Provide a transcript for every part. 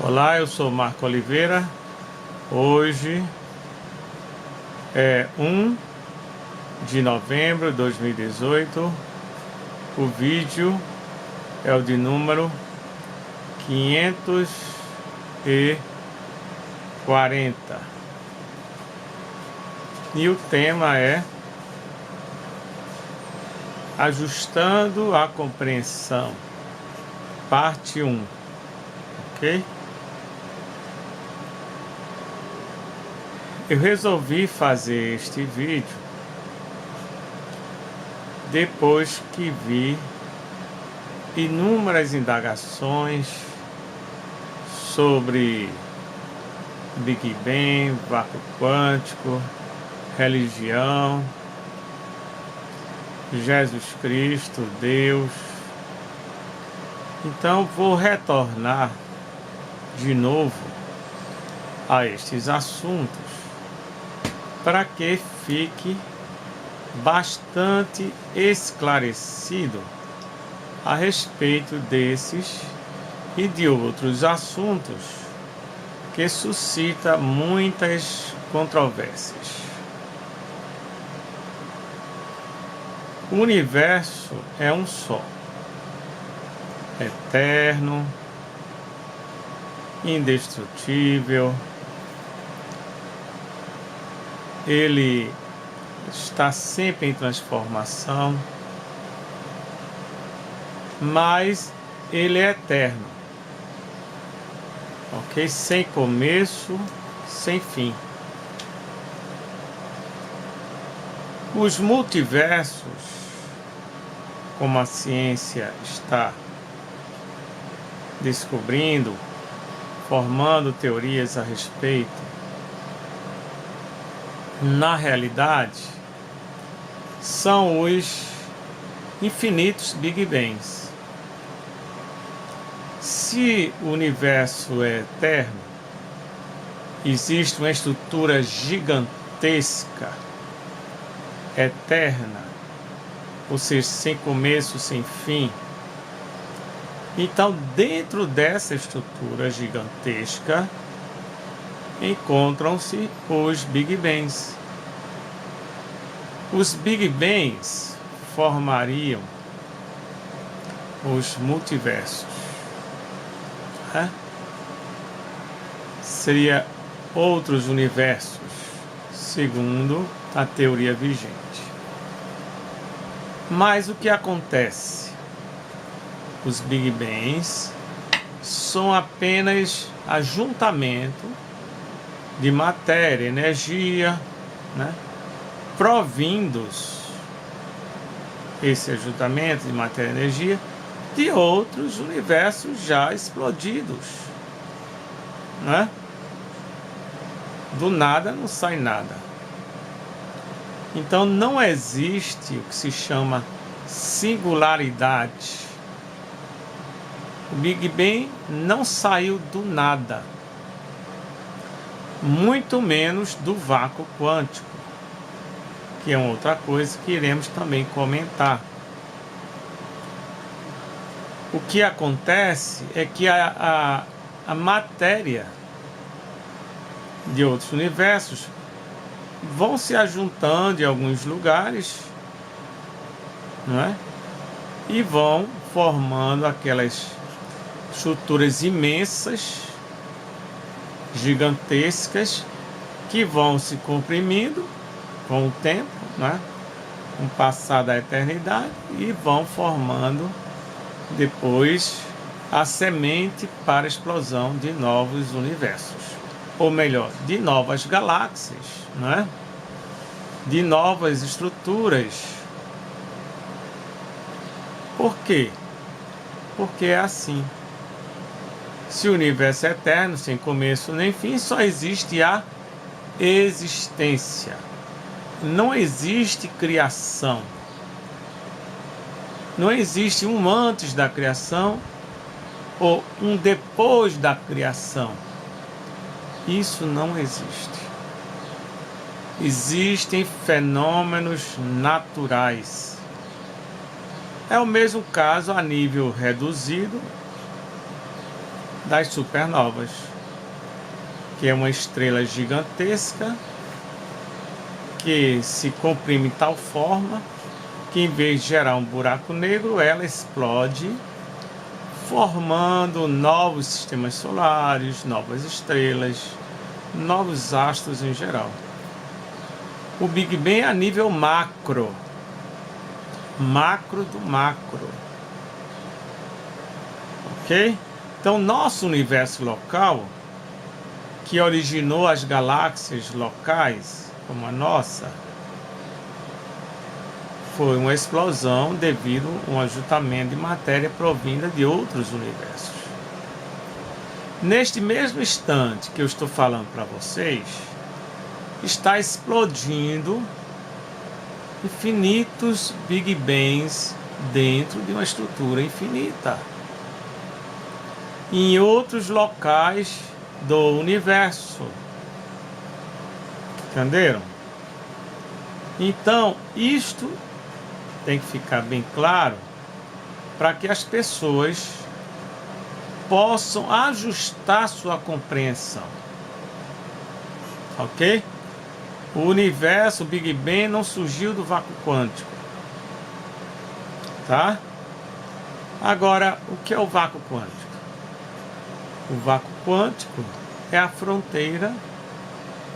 Olá, eu sou Marco Oliveira. Hoje é 1 de novembro de 2018. O vídeo é o de número 540. E o tema é Ajustando a Compreensão, parte 1. Ok? Eu resolvi fazer este vídeo depois que vi inúmeras indagações sobre Big Bang, vácuo quântico, religião, Jesus Cristo, Deus. Então vou retornar de novo a estes assuntos para que fique bastante esclarecido a respeito desses e de outros assuntos que suscita muitas controvérsias. O universo é um só, eterno, indestrutível. Ele está sempre em transformação, mas ele é eterno, ok? Sem começo, sem fim. Os multiversos, como a ciência está descobrindo, formando teorias a respeito, na realidade, são os infinitos Big Bangs. Se o universo é eterno, existe uma estrutura gigantesca, eterna, ou seja, sem começo, sem fim. Então, dentro dessa estrutura gigantesca, encontram-se os Big Bangs. Os Big Bangs formariam os multiversos. Seria outros universos, segundo a teoria vigente. Mas o que acontece? Os Big Bangs são apenas ajuntamento de matéria, energia, provindos, esse ajuntamento de matéria e energia, de outros universos já explodidos. Do nada não sai nada. Então não existe o que se chama singularidade. O Big Bang não saiu do nada, muito menos do vácuo quântico, que é outra coisa que iremos também comentar. O que acontece é que a matéria de outros universos vão se ajuntando em alguns lugares, e vão formando aquelas estruturas imensas, gigantescas, que vão se comprimindo com o tempo, com o passar da eternidade, e vão formando depois a semente para a explosão de novos universos, ou melhor, de novas galáxias, de novas estruturas. Por quê? Porque é assim. Se o universo é eterno, sem começo nem fim, só existe a existência. Não existe criação. Não existe um antes da criação ou um depois da criação. Isso não existe. Existem fenômenos naturais. É o mesmo caso a nível reduzido das supernovas, que é uma estrela gigantesca que se comprime de tal forma que, em vez de gerar um buraco negro, ela explode, formando novos sistemas solares, novas estrelas, novos astros em geral. O Big Bang é a nível macro, macro do macro, ok? Então, nosso universo local, que originou as galáxias locais, como a nossa, foi uma explosão devido a um ajuntamento de matéria provinda de outros universos. Neste mesmo instante que eu estou falando para vocês, está explodindo infinitos Big Bangs dentro de uma estrutura infinita, em outros locais do universo. Entenderam? Então, isto tem que ficar bem claro para que as pessoas possam ajustar sua compreensão. Ok? O universo, o Big Bang, não surgiu do vácuo quântico. Tá? Agora, o que é o vácuo quântico? O vácuo quântico é a fronteira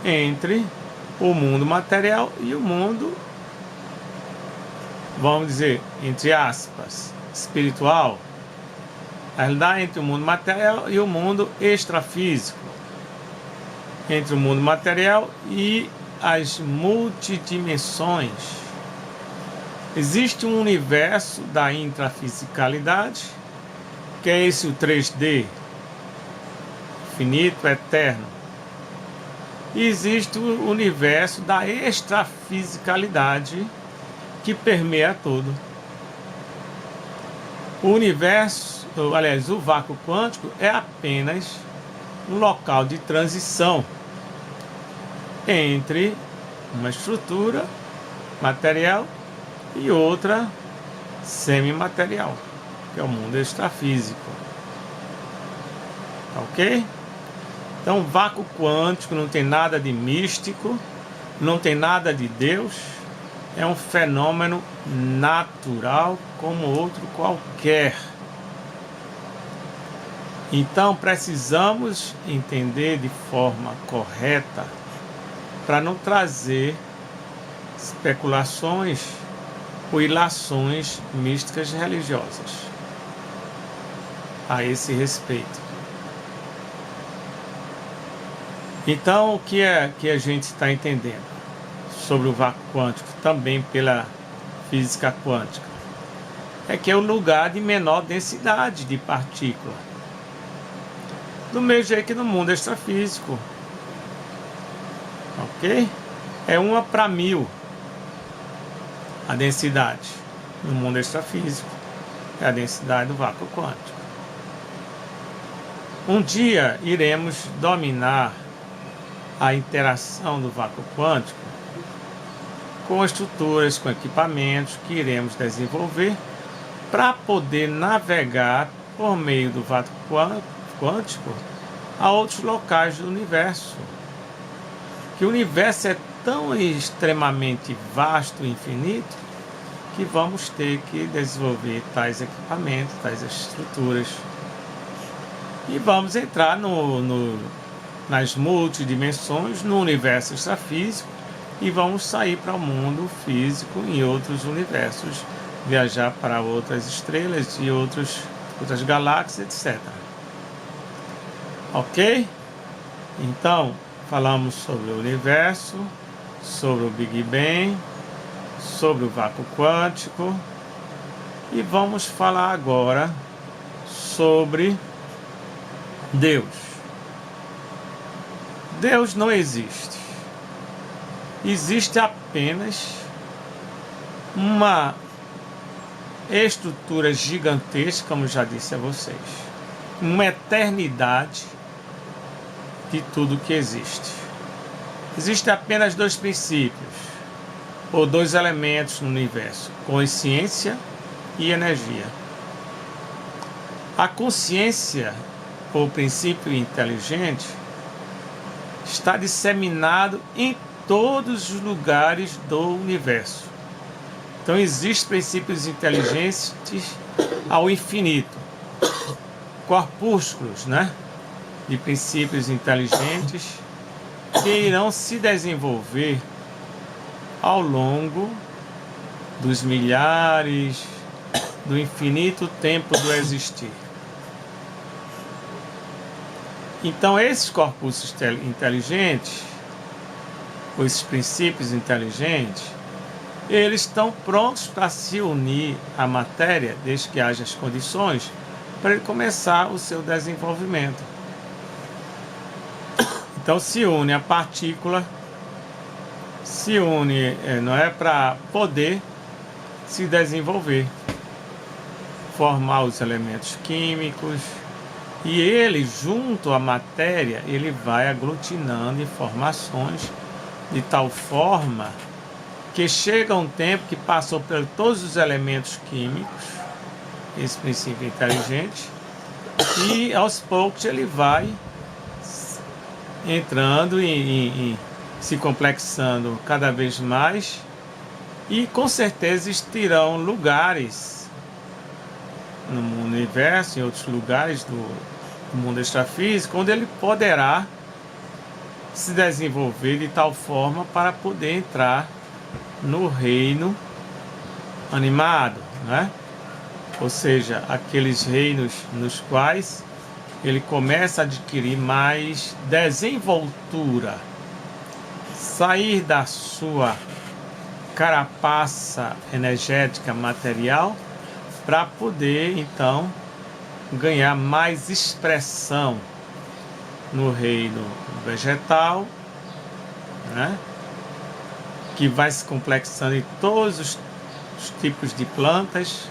entre o mundo material e o mundo, vamos dizer, entre aspas, espiritual. A realidade entre o mundo material e o mundo extrafísico. Entre o mundo material e as multidimensões. Existe um universo da intrafisicalidade, que é esse o 3D, infinito, eterno. E existe o universo da extrafisicalidade, que permeia tudo. O universo, aliás, o vácuo quântico é apenas um local de transição entre uma estrutura material e outra semimaterial, que é o mundo extrafísico. Ok? Então, vácuo quântico não tem nada de místico, não tem nada de Deus, é um fenômeno natural como outro qualquer. Então, precisamos entender de forma correta para não trazer especulações ou ilações místicas religiosas a esse respeito. Então, o que é que a gente está entendendo sobre o vácuo quântico, também pela física quântica? É que é o lugar de menor densidade de partícula. Do mesmo jeito que no mundo extrafísico. Ok? É 1 para 1000 a densidade. No mundo extrafísico é a densidade do vácuo quântico. Um dia iremos dominar a interação do vácuo quântico com estruturas, com equipamentos que iremos desenvolver para poder navegar por meio do vácuo quântico a outros locais do universo. Que o universo é tão extremamente vasto e infinito que vamos ter que desenvolver tais equipamentos, tais estruturas. E vamos entrar nas multidimensões, no universo extrafísico, e vamos sair para o mundo físico em outros universos, viajar para outras estrelas e outras galáxias, etc. Ok? Então, falamos sobre o universo, sobre o Big Bang, sobre o vácuo quântico, e vamos falar agora sobre Deus. Deus não existe. Existe apenas uma estrutura gigantesca, como já disse a vocês, uma eternidade de tudo que existe. Existem apenas 2 princípios, ou 2 elementos no universo: consciência e energia. A consciência por princípio inteligente está disseminado em todos os lugares do universo. Então existem princípios inteligentes ao infinito, corpúsculos, né, de princípios inteligentes que irão se desenvolver ao longo dos milhares, do infinito tempo do existir. Então esses corpos inteligentes, ou esses princípios inteligentes, eles estão prontos para se unir à matéria, desde que haja as condições, para ele começar o seu desenvolvimento. Então se une a partícula, se une, não é, para poder se desenvolver, formar os elementos químicos, e ele, junto à matéria, ele vai aglutinando informações de tal forma que chega um tempo que passou por todos os elementos químicos, esse princípio inteligente, e aos poucos ele vai entrando e se complexando cada vez mais, e com certeza existirão lugares no universo, em outros lugares do mundo extrafísico, onde ele poderá se desenvolver de tal forma para poder entrar no reino animado, né? Ou seja, aqueles reinos nos quais ele começa a adquirir mais desenvoltura, sair da sua carapaça energética material para poder então ganhar mais expressão no reino vegetal, né? Que vai se complexando em todos os tipos de plantas,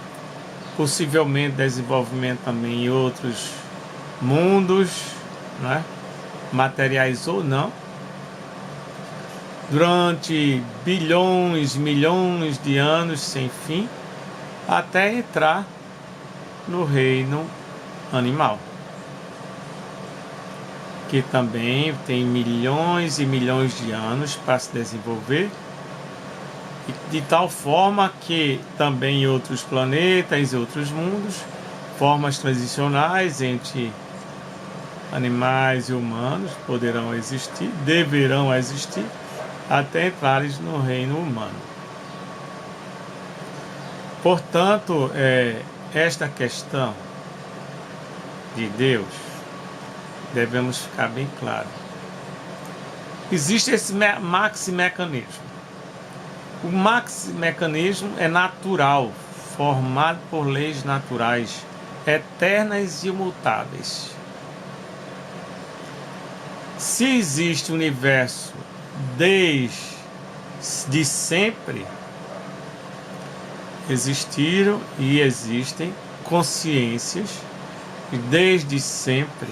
possivelmente desenvolvimento também em outros mundos, né? Materiais ou não, durante bilhões, milhões de anos sem fim, até entrar no reino animal, que também tem milhões e milhões de anos para se desenvolver, de tal forma que também em outros planetas e outros mundos, formas transicionais entre animais e humanos poderão existir, deverão existir, até entrarem no reino humano. Portanto, esta questão de Deus, devemos ficar bem claro. Existe esse maximecanismo. O maximecanismo é natural, formado por leis naturais, eternas e imutáveis. Se existe universo desde sempre, existiram e existem consciências desde sempre,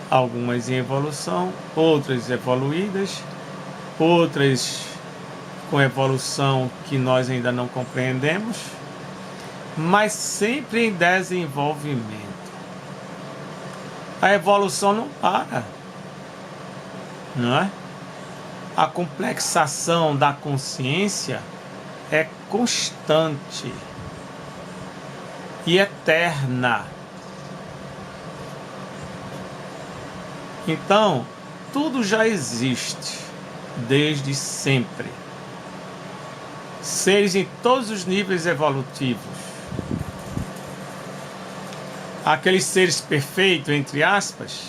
algumas em evolução, outras evoluídas, outras com evolução que nós ainda não compreendemos, mas sempre em desenvolvimento. A evolução não para, não é? A complexação da consciência é constante e eterna. Então, tudo já existe desde sempre. Seres em todos os níveis evolutivos. Aqueles seres perfeitos, entre aspas,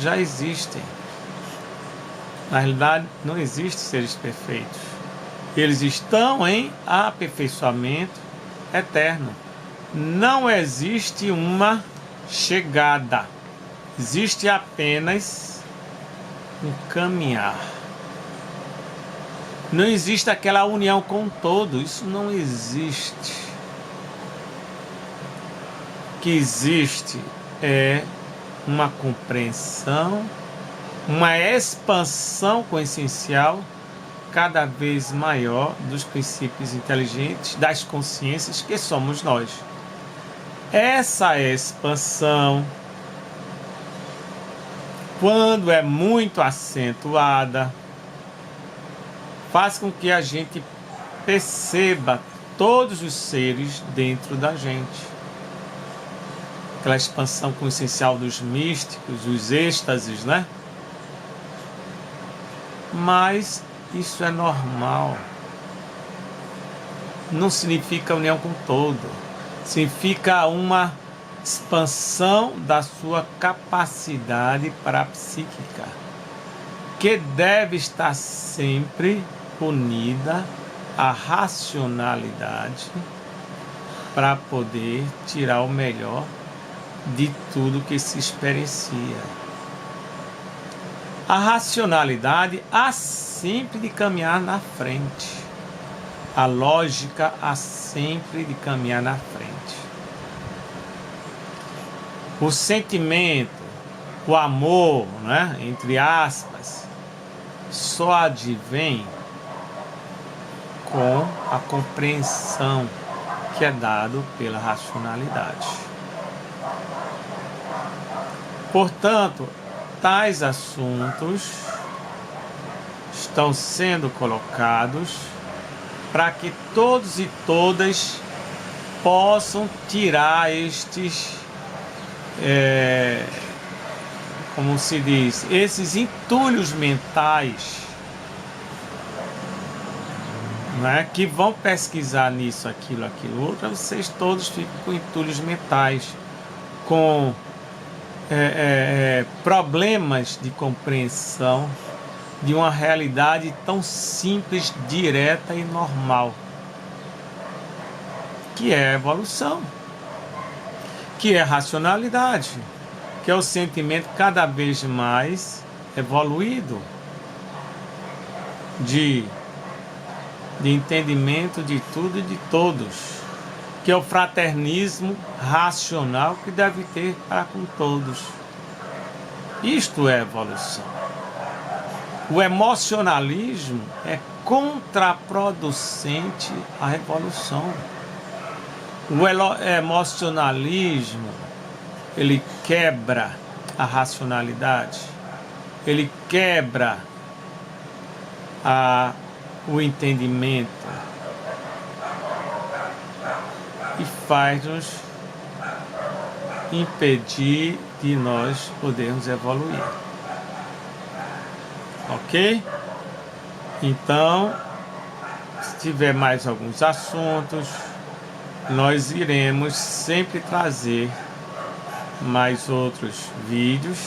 já existem. Na realidade, não existem seres perfeitos. Eles estão em aperfeiçoamento eterno. Não existe uma chegada. Existe apenas um caminhar. Não existe aquela união com o todo. Isso não existe. O que existe é uma compreensão, uma expansão consciencial cada vez maior dos princípios inteligentes, das consciências que somos nós. Essa expansão, quando é muito acentuada, faz com que a gente perceba todos os seres dentro da gente. Aquela expansão consciencial dos místicos, os êxtases, né? Mas isso é normal. Não significa união com o todo. Significa uma expansão da sua capacidade parapsíquica, que deve estar sempre unida à racionalidade para poder tirar o melhor de tudo que se experiencia. A racionalidade há sempre de caminhar na frente. A lógica há sempre de caminhar na frente. O sentimento, o amor, né, entre aspas, só advém com a compreensão que é dado pela racionalidade. Portanto, tais assuntos estão sendo colocados para que todos e todas possam tirar estes, como se diz, esses entulhos mentais, né, que vão pesquisar nisso, aquilo, outro, vocês todos ficam com entulhos mentais, com problemas de compreensão de uma realidade tão simples, direta e normal, que é a evolução, que é a racionalidade, que é o sentimento cada vez mais evoluído de entendimento de tudo e de todos, que é o fraternismo racional que deve ter para com todos. Isto é evolução. O emocionalismo é contraproducente à evolução. O emocionalismo, ele quebra a racionalidade, ele quebra o entendimento e faz-nos impedir de nós podermos evoluir. Ok? Então, se tiver mais alguns assuntos, nós iremos sempre trazer mais outros vídeos,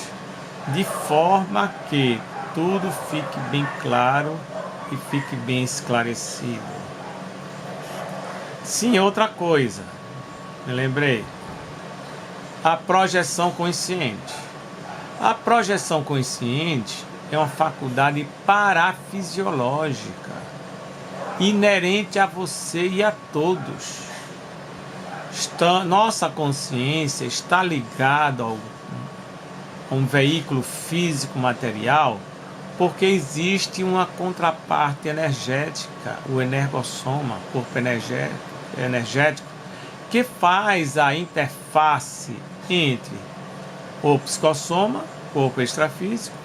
de forma que tudo fique bem claro e fique bem esclarecido. Sim, outra coisa, me lembrei, a projeção consciente. A projeção consciente é uma faculdade parafisiológica, inerente a você e a todos. Nossa consciência está ligada a um veículo físico material, porque existe uma contraparte energética, o energossoma, corpo energético, que faz a interface entre o psicossoma, corpo extrafísico,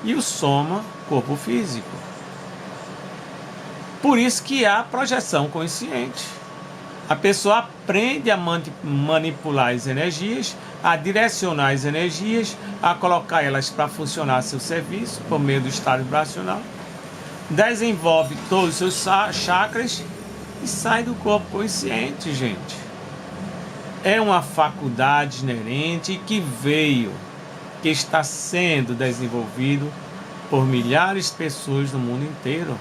e o soma, corpo físico. Por isso que há projeção consciente. A pessoa aprende a manipular as energias, a direcionar as energias, a colocar elas para funcionar a seu serviço, por meio do estado vibracional, desenvolve todos os seus chakras e sai do corpo consciente, gente. É uma faculdade inerente que que está sendo desenvolvido por milhares de pessoas no mundo inteiro.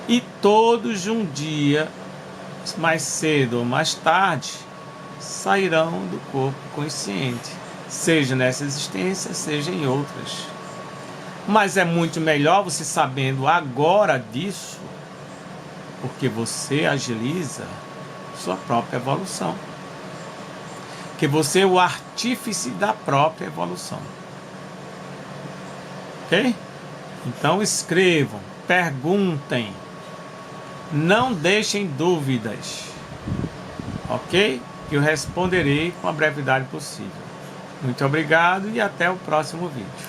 E todos um dia, mais cedo ou mais tarde, sairão do corpo consciente, seja nessa existência, seja em outras. Mas é muito melhor você sabendo agora disso, porque você agiliza sua própria evolução, que você é o artífice da própria evolução. Ok? Então escrevam, perguntem, não deixem dúvidas, ok? que eu responderei com a brevidade possível. Muito obrigado e até o próximo vídeo.